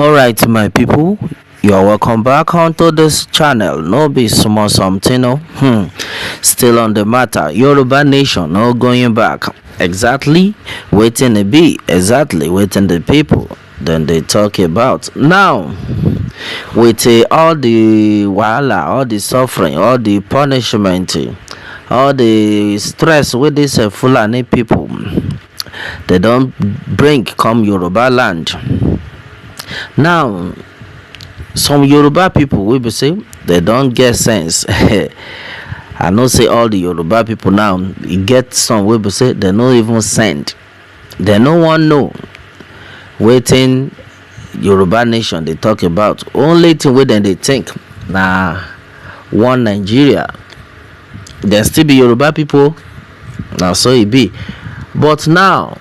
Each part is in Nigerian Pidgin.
Alright, my people, you're welcome back onto this channel. No be small something, no. Still on the matter. Yoruba nation, no going back. Exactly waiting to be, exactly waiting the people. Then they talk about now with all the wahala, all the suffering, all the punishment, all the stress with this Fulani people. They don't bring come Yoruba land. Now, some Yoruba people will be say they don't get sense. I know say all the Yoruba people now, you get some will be say they no even send. They no one know. Waiting Yoruba nation they talk about. Only thing with them they think nah one Nigeria. There still be Yoruba people. Now so it be. But now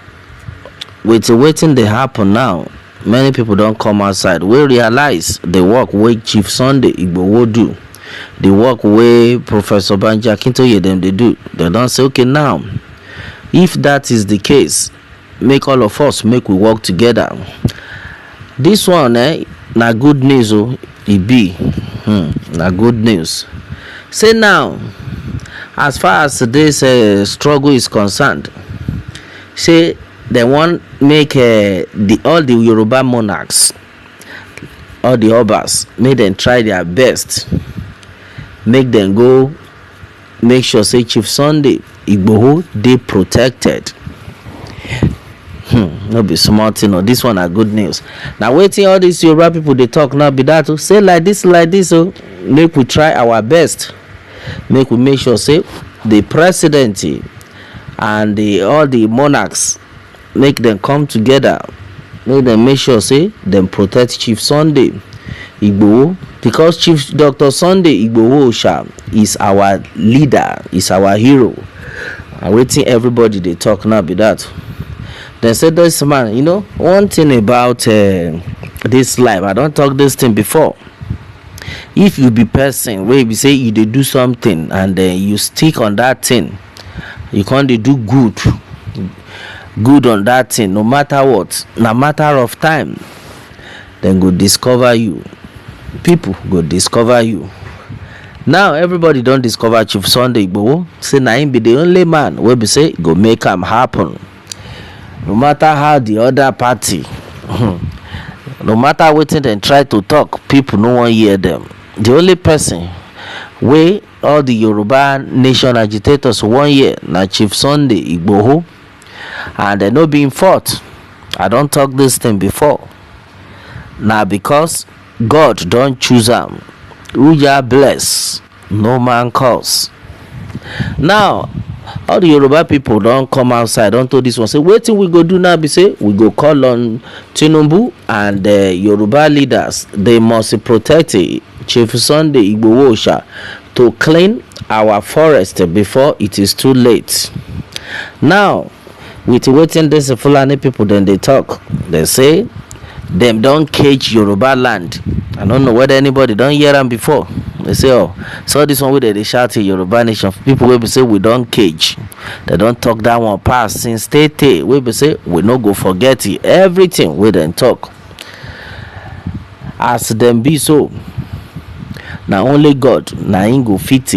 with waiting they happen now. Many people don't come outside. We realize the work wey Chief Sunday Igboho do, the work wey Professor Banji Akintoye them they do. They don't say okay now. If that is the case, make all of us make we work together. This one, na good news. Oh, it be, na good news. Say now, as far as this struggle is concerned, say they want make all the Yoruba monarchs, all the obas, make them try their best, make them go, make sure say Chief Sunday Igboho they protected. No be smart, you know. This one are good news. Now waiting all these Yoruba people they talk now be that to say like this, so make we try our best, make we make sure say the president and all the monarchs make them come together, make them make sure say them protect Chief Sunday Igboho, because Chief Dr. Sunday Igboho is our leader, is our hero. And waiting everybody they talk now be that. They said this man, you know, one thing about this life, I don't talk this thing before. If you be person where you say you dey do something and you stick on that thing, you can't do good on that thing, no matter what, no matter of time, then go discover you. People go discover you. Now everybody don't discover Chief Sunday Igboho. Say na him be the only man where be say go make am happen. No matter how the other party, no matter wetin dem try to talk, people no one hear them. The only person wey all the Yoruba nation agitators 1 year na Chief Sunday Igboho, and they no being fought. I don't talk this thing before. Now because God don't choose am, who ya bless, no man curse. Now all the Yoruba people don't come outside, don't do this one. Say wetin we go do now be say we go call on Tinubu and the Yoruba leaders. They must protect Chief Sunday Igboho to clean our forest before it is too late. Now with waiting this Fulani people, then they talk. They say them don't cage Yoruba land. I don't know whether anybody don't hear them before. They say, oh, so this one where they shout in Yoruba nation. People will be say we don't cage. They don't talk that one past since they we be say we no go forget it. Everything we then talk. As them be so. Now only God na him go fit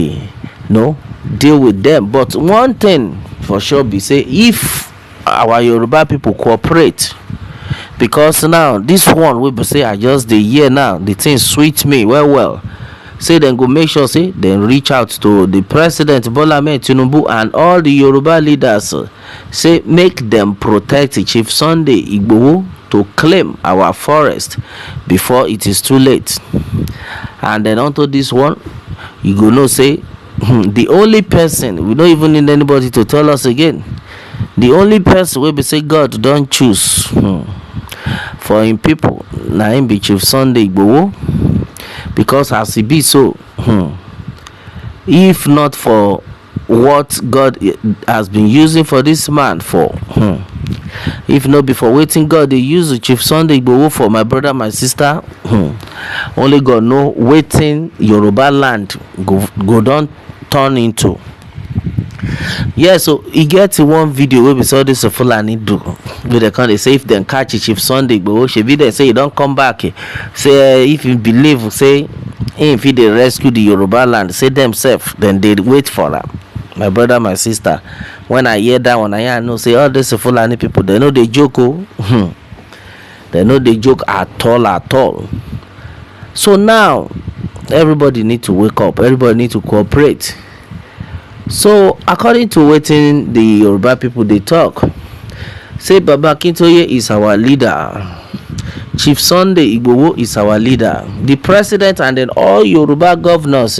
no deal with them. But one thing for sure be say if our Yoruba people cooperate, because now this one we be say I just the year now the thing sweet me well. Say then go make sure say then reach out to the president Bola Ahmed Tinubu and all the Yoruba leaders. Say make them protect Chief Sunday Igboho to claim our forest before it is too late. And then onto this one, you go know say the only person, we don't even need anybody to tell us again. The only person will be say God don't choose for him people. Now him be Chief Sunday Igboho, because as he be so, if not for what God has been using for this man for, if not before waiting God they use Chief Sunday Igboho for, my brother, my sister, only God know waiting Yoruba land go don't turn into. Yeah, so e get one video wey be say all dis Fulani do, wey dem come dey say if dem catch Chief Sunday Igboho, shebi dem say e don come back, say if you believe say im fit dey rescue the Yoruba land, say dem sef dem dey wait for am. My brother, my sister, when I hear that one, I know say all dis Fulani people, dem no dey joke o. Dem no dey joke at all at all. So now everybody need to wake up, everybody need to cooperate. So according to wetin the Yoruba people dey talk, say Baba Akintoye is our leader, Chief Sunday Igboho is our leader, the president, and then all Yoruba governors,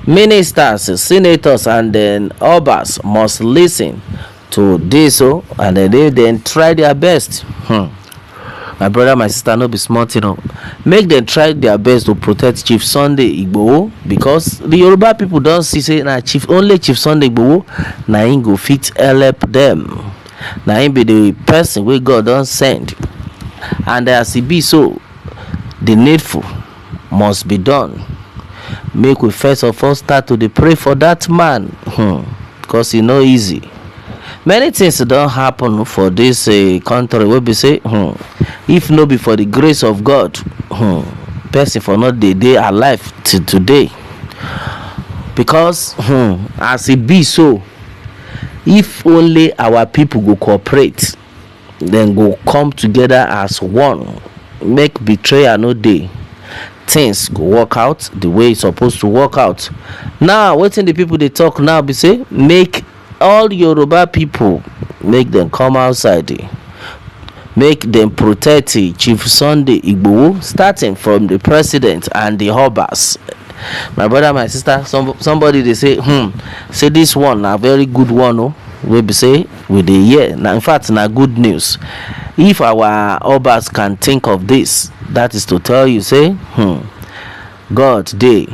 ministers, senators, and then obas must listen to this, and then they then try their best. My brother, my sister, no be small thing. Make them try their best to protect Chief Sunday Igboho, because the Yoruba people don see say na only Chief Sunday Igboho na him go fit help them. Na him be the person wey God don send, and as e be so, the needful must be done. Make we first of all start to dey pray for that man, because e no easy. Many things don happen for this country wey be say if no be for the grace of God, person for not dey alive till today. Because as e be so, if only our people go cooperate, then go come together as one, make betrayal no dey, things go work out the way e suppose to work out. Now wetin the people dey talk now be say make all Yoruba people, make them come outside, make them protect Chief Sunday Igboho, starting from the president and the obas. My brother, my sister, somebody dey say say this one na very good one, wey be say we dey hear. Now in fact na good news. If our obas can think of this, that is to tell you say God dey.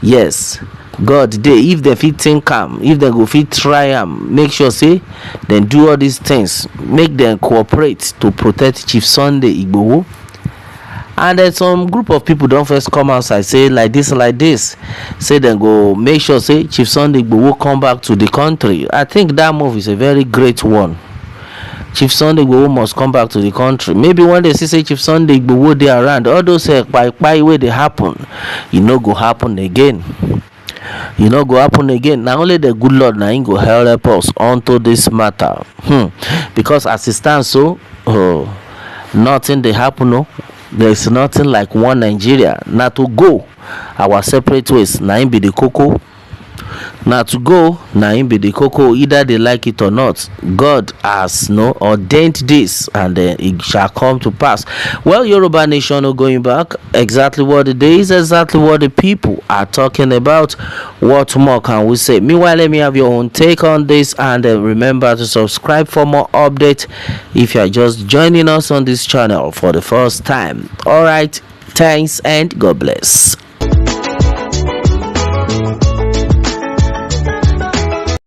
Yes, God dey. If dem fit think am, if dem go fit try am, make sure say dem do all these things, make dem cooperate to protect Chief Sunday Igboho. And then some group of people don first come outside say like this, say dem go make sure say Chief Sunday Igboho come back to the country. I think that move is a very great one. Chief Sunday Igboho must come back to the country. Maybe when they see say Chief Sunday Igboho dey around, all those kpai wey dey happen, e no go happen again. E no go happen again. Na only the good Lord na him go help us unto this matter. Because as it stands so, nothing dey happen. There is nothing like one Nigeria. Na to go our separate ways, na him be the koko. Na to go, na him be the koko. Either they like it or not, God has ordained this, and it shall come to pass. Well, Yoruba nation no going back. Exactly what it is, exactly what the people are talking about. What more can we say? Meanwhile, let me have your own take on this, and remember to subscribe for more updates if you are just joining us on this channel for the first time. All right, thanks and God bless.